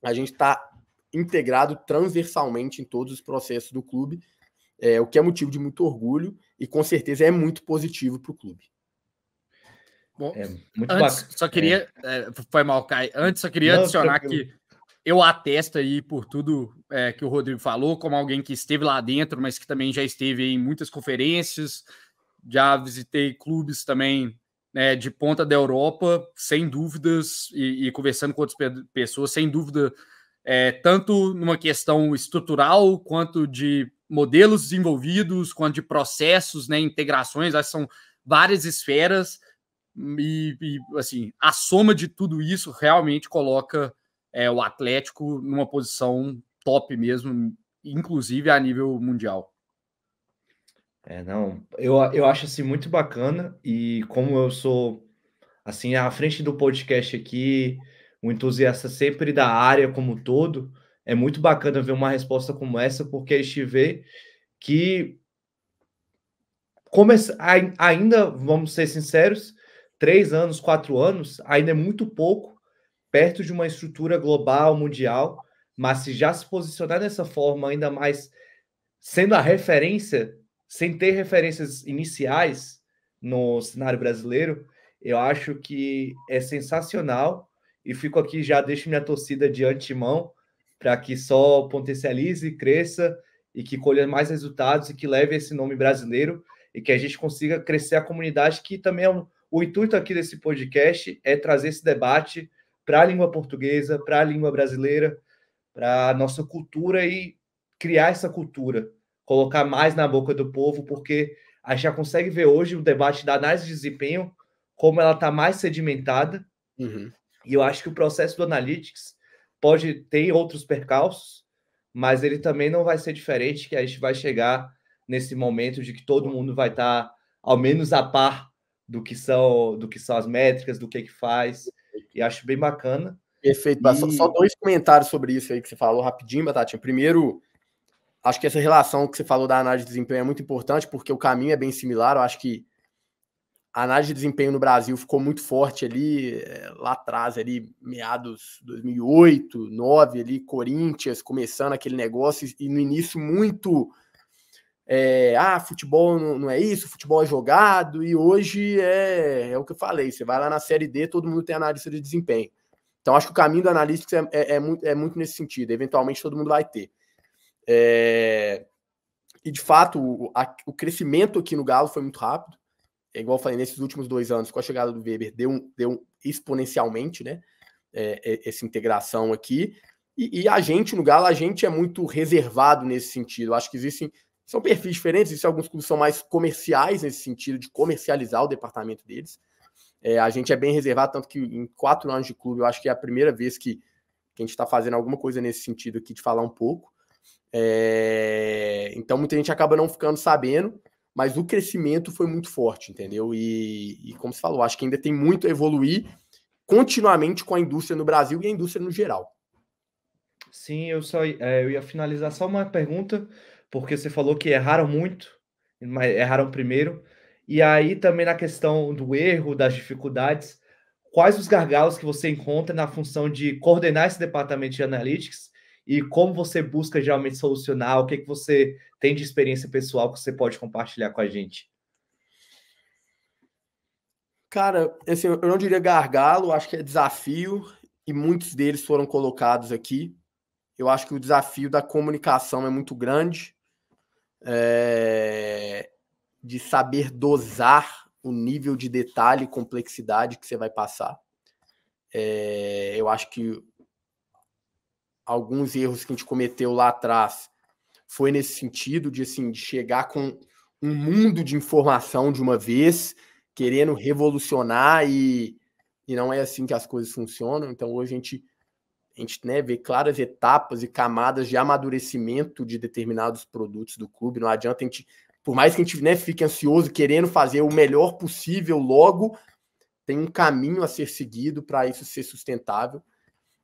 a gente está integrado transversalmente em todos os processos do clube, o que é motivo de muito orgulho e com certeza é muito positivo para o clube. Bom, muito antes, só queria... foi mal, Kai. Antes, só queria adicionar que eu atesto aí por tudo que o Rodrigo falou, como alguém que esteve lá dentro, mas que também já esteve em muitas conferências, já visitei clubes também de ponta da Europa, sem dúvidas, e conversando com outras pessoas, sem dúvida, tanto numa questão estrutural, quanto de modelos desenvolvidos, quanto de processos, integrações. Acho que são várias esferas, e assim, a soma de tudo isso realmente coloca o Atlético numa posição top mesmo, inclusive a nível mundial. Eu acho assim muito bacana, e como eu sou assim à frente do podcast aqui, um entusiasta sempre da área como um todo, é muito bacana ver uma resposta como essa, porque a gente vê que ainda, vamos ser sinceros, 3 anos, 4 anos, ainda é muito pouco perto de uma estrutura global, mundial, mas se já se posicionar dessa forma, ainda mais sendo a referência, sem ter referências iniciais no cenário brasileiro, eu acho que é sensacional e fico aqui, já deixo minha torcida de antemão para que só potencialize, cresça e que colha mais resultados e que leve esse nome brasileiro e que a gente consiga crescer a comunidade, que também é o intuito aqui desse podcast é trazer esse debate para a língua portuguesa, para a língua brasileira, para a nossa cultura e criar essa cultura, colocar mais na boca do povo, porque a gente já consegue ver hoje o debate da análise de desempenho, como ela está mais sedimentada, e eu acho que o processo do Analytics pode ter outros percalços, mas ele também não vai ser diferente, que a gente vai chegar nesse momento de que todo mundo vai estar, ao menos, a par do que são as métricas, do que faz, e acho bem bacana. Perfeito. Só 2 comentários sobre isso aí que você falou rapidinho, Batatinha. Primeiro, acho que essa relação que você falou da análise de desempenho é muito importante, porque o caminho é bem similar. Eu acho que a análise de desempenho no Brasil ficou muito forte ali, lá atrás, ali, meados 2008, 2009, ali, Corinthians, começando aquele negócio, e no início muito... futebol não é isso, futebol é jogado, e hoje é o que eu falei, você vai lá na Série D, todo mundo tem analista de desempenho. Então, acho que o caminho do Analytics é muito nesse sentido, eventualmente todo mundo vai ter. E, de fato, o crescimento aqui no Galo foi muito rápido, igual eu falei, nesses últimos 2 anos, com a chegada do Weber, deu exponencialmente, né, essa integração aqui, e a gente, no Galo, a gente é muito reservado nesse sentido. Eu acho que são perfis diferentes, existem alguns clubes que são mais comerciais nesse sentido, de comercializar o departamento deles. A gente é bem reservado, tanto que em 4 anos de clube, eu acho que é a primeira vez que a gente está fazendo alguma coisa nesse sentido aqui, de falar um pouco. Então, muita gente acaba não ficando sabendo, mas o crescimento foi muito forte, entendeu? E como você falou, acho que ainda tem muito a evoluir continuamente com a indústria no Brasil e a indústria no geral. Sim, eu ia finalizar só uma pergunta, porque você falou que erraram muito, mas erraram primeiro. E aí também na questão do erro, das dificuldades, quais os gargalos que você encontra na função de coordenar esse departamento de analytics e como você busca geralmente solucionar, o que você tem de experiência pessoal que você pode compartilhar com a gente? Cara, assim, eu não diria gargalo, acho que é desafio, e muitos deles foram colocados aqui. Eu acho que o desafio da comunicação é muito grande, de saber dosar o nível de detalhe e complexidade que você vai passar. Eu acho que alguns erros que a gente cometeu lá atrás foi nesse sentido de chegar com um mundo de informação de uma vez, querendo revolucionar, e não é assim que as coisas funcionam. Então, hoje a gente né, vê claras etapas e camadas de amadurecimento de determinados produtos do clube. Não adianta a gente, por mais que a gente, né, fique ansioso, querendo fazer o melhor possível logo, tem um caminho a ser seguido para isso ser sustentável.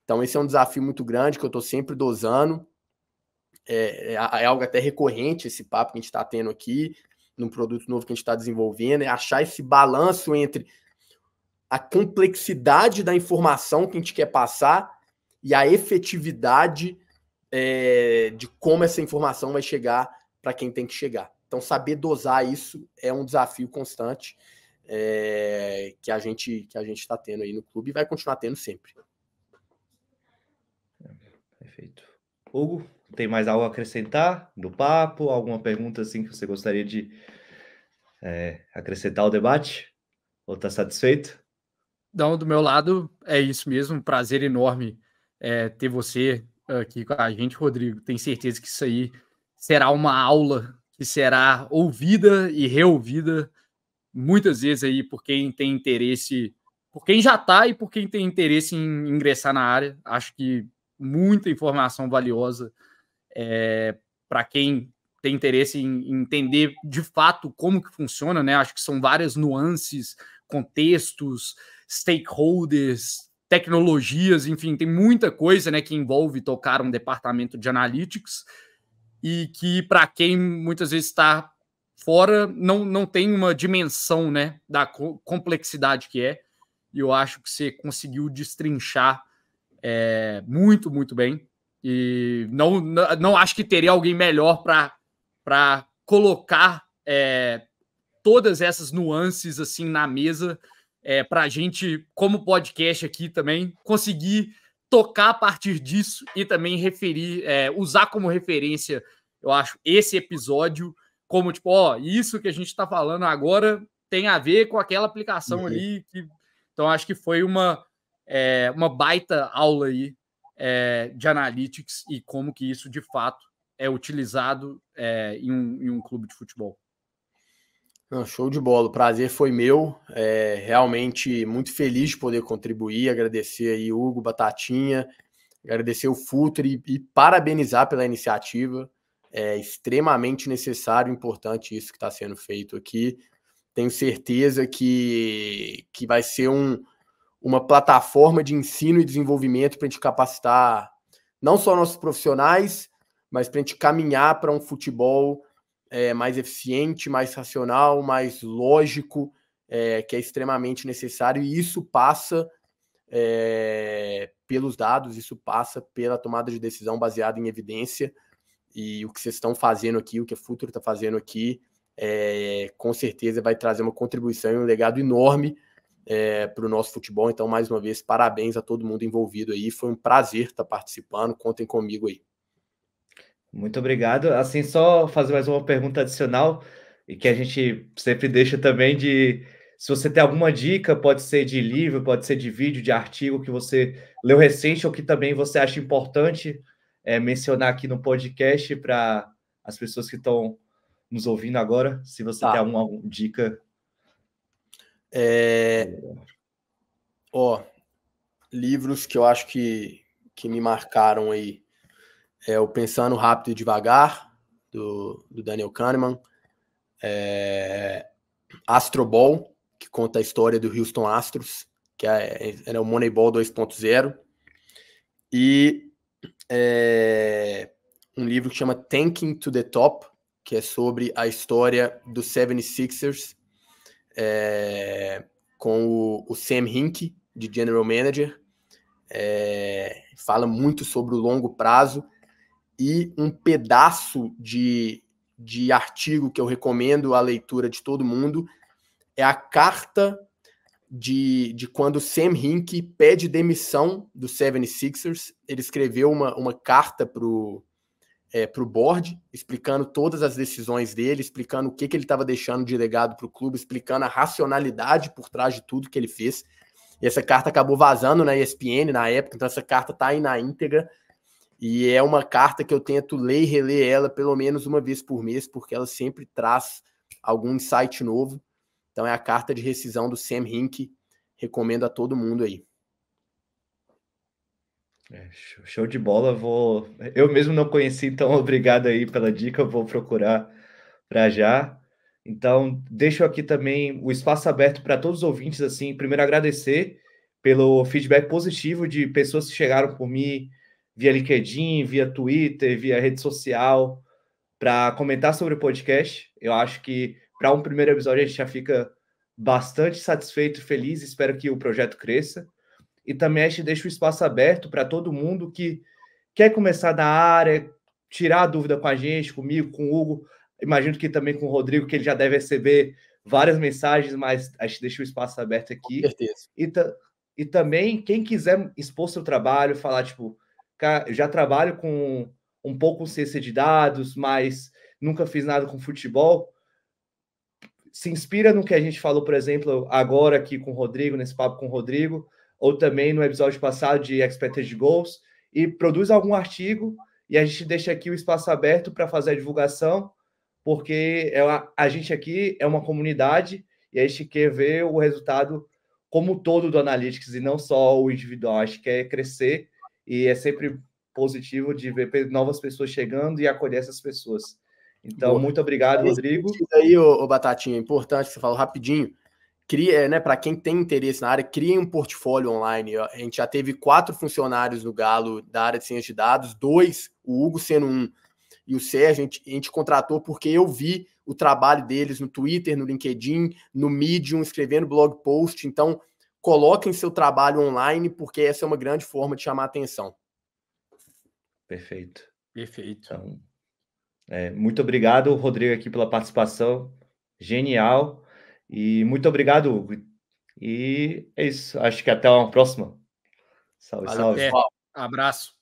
Então, esse é um desafio muito grande que eu estou sempre dosando. É algo até recorrente, esse papo que a gente está tendo aqui, num produto novo que a gente está desenvolvendo, é achar esse balanço entre a complexidade da informação que a gente quer passar e a efetividade de como essa informação vai chegar para quem tem que chegar. Então, saber dosar isso é um desafio constante que a gente está tendo aí no clube e vai continuar tendo sempre. Perfeito. Hugo, tem mais algo a acrescentar do papo? Alguma pergunta assim que você gostaria de acrescentar ao debate? Ou está satisfeito? Não, do meu lado é isso mesmo, um prazer enorme ter você aqui com a gente, Rodrigo. Tenho certeza que isso aí será uma aula que será ouvida e reouvida muitas vezes aí por quem tem interesse, por quem já está e por quem tem interesse em ingressar na área. Acho que muita informação valiosa para quem tem interesse em entender de fato como que funciona, né? Acho que são várias nuances, contextos, stakeholders, tecnologias, enfim, tem muita coisa, né, que envolve tocar um departamento de analytics e que para quem muitas vezes está fora não tem uma dimensão, né, da complexidade que é. E eu acho que você conseguiu destrinchar muito, muito bem. E não acho que teria alguém melhor para colocar todas essas nuances assim na mesa para a gente, como podcast aqui também, conseguir tocar a partir disso e também referir, usar como referência, eu acho, esse episódio como, tipo, isso que a gente está falando agora tem a ver com aquela aplicação ali. Então, acho que foi uma baita aula aí de analytics e como que isso, de fato, é utilizado em um clube de futebol. Não, show de bola, o prazer foi meu, realmente muito feliz de poder contribuir, agradecer aí Hugo, Batatinha, agradecer o Futre e parabenizar pela iniciativa, é extremamente necessário e importante isso que está sendo feito aqui, tenho certeza que vai ser uma plataforma de ensino e desenvolvimento para a gente capacitar não só nossos profissionais, mas para a gente caminhar para um futebol mais eficiente, mais racional, mais lógico, que é extremamente necessário, e isso passa pelos dados, isso passa pela tomada de decisão baseada em evidência, e o que vocês estão fazendo aqui, o que a Futuro está fazendo aqui, com certeza vai trazer uma contribuição e um legado enorme para o nosso futebol. Então, mais uma vez, parabéns a todo mundo envolvido aí, foi um prazer estar participando, contem comigo aí. Muito obrigado. Assim, só fazer mais uma pergunta adicional, e que a gente sempre deixa também se você tem alguma dica, pode ser de livro, pode ser de vídeo, de artigo que você leu recente ou que também você acha importante mencionar aqui no podcast para as pessoas que estão nos ouvindo agora, se você tem alguma dica. Livros que eu acho que me marcaram aí. O Pensando Rápido e Devagar, do Daniel Kahneman. Astro Ball, que conta a história do Houston Astros, que é o Moneyball 2.0. E um livro que chama Tanking to the Top, que é sobre a história do 76ers, com o Sam Hinkie, de General Manager. Fala muito sobre o longo prazo. E um pedaço de artigo que eu recomendo a leitura de todo mundo é a carta de quando o Sam Hinkie pede demissão do 76ers. Ele escreveu uma carta pro board, explicando todas as decisões dele, explicando o que ele estava deixando de legado para o clube, explicando a racionalidade por trás de tudo que ele fez. E essa carta acabou vazando na ESPN na época, então essa carta está aí na íntegra. E é uma carta que eu tento ler e reler ela pelo menos uma vez por mês, porque ela sempre traz algum insight novo. Então é a carta de rescisão do Sam Hinkie. Recomendo a todo mundo aí. Show de bola. Eu mesmo não conheci, então obrigado aí pela dica. Eu vou procurar para já. Então, deixo aqui também o espaço aberto para todos os ouvintes. Assim, primeiro agradecer pelo feedback positivo de pessoas que chegaram por mim via LinkedIn, via Twitter, via rede social, para comentar sobre o podcast. Eu acho que para um primeiro episódio a gente já fica bastante satisfeito, feliz. Espero que o projeto cresça. E também a gente deixa o espaço aberto para todo mundo que quer começar na área, tirar a dúvida com a gente, comigo, com o Hugo. Imagino que também com o Rodrigo, que ele já deve receber várias mensagens, mas a gente deixa o espaço aberto aqui. Com certeza. E também, quem quiser expor seu trabalho, falar, tipo, cara, eu já trabalho com um pouco ciência de dados, mas nunca fiz nada com futebol. Se inspira no que a gente falou, por exemplo, agora aqui com o Rodrigo, nesse papo com o Rodrigo, ou também no episódio passado de Expected Goals, e produz algum artigo, e a gente deixa aqui o espaço aberto para fazer a divulgação, porque a gente aqui é uma comunidade, e a gente quer ver o resultado como todo do Analytics, e não só o individual. A gente quer crescer, e é sempre positivo de ver novas pessoas chegando e acolher essas pessoas. Então, muito obrigado, Rodrigo. Aí, ô Batatinha, importante que você falou rapidinho. Cria, para quem tem interesse na área, crie um portfólio online. A gente já teve 4 funcionários no Galo da área de ciência de dados, 2, o Hugo sendo um, e o Sérgio, a gente contratou porque eu vi o trabalho deles no Twitter, no LinkedIn, no Medium, escrevendo blog post. Então, coloquem seu trabalho online, porque essa é uma grande forma de chamar a atenção. Perfeito. Então, muito obrigado, Rodrigo, aqui pela participação. Genial. E muito obrigado, Hugo. E é isso. Acho que até uma próxima. Salve, Valeu, salve. pessoal. Abraço.